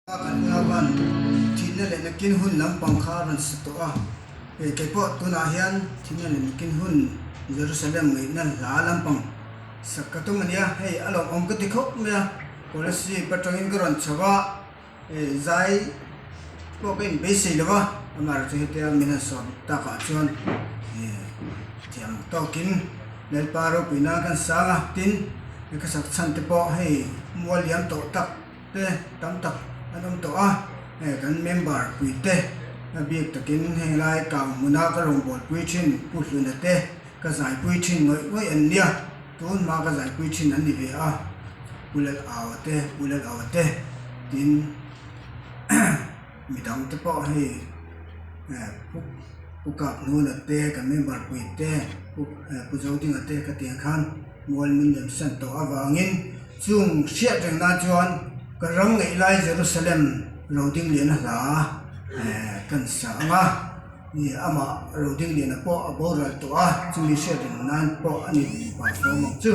kan ngawan thina le na kin hun lam pangkha ran sato a ke po tuna hian thina le na kin hun Jerusalem ngai na la lam pang sakato mania hei along ong ka tikho me polisi patangin garon chawa zai po ben besi lawa amar che te mina som ta ka chon tiam tokin nel paro pina kan sanga tin ka sak chan te po hei moliam to tak te tam tak anong to kan member puite na biek takin hei lai kang muna ka rong bol puichin puhlun te ka zai puichin ngoi an nia tun ma ka zai puichin an ni ve a ulal awate tin midang te po hei pukap nu na te kan member puite puzau ding ate ka tiang khan mol min dem san to awangin chung sia teng na chuan karang ngai lai Jerusalem loading lian la kan sa nga ni ama loading lian po aboral to chung ni sia teng nan po ani pa fo mo chu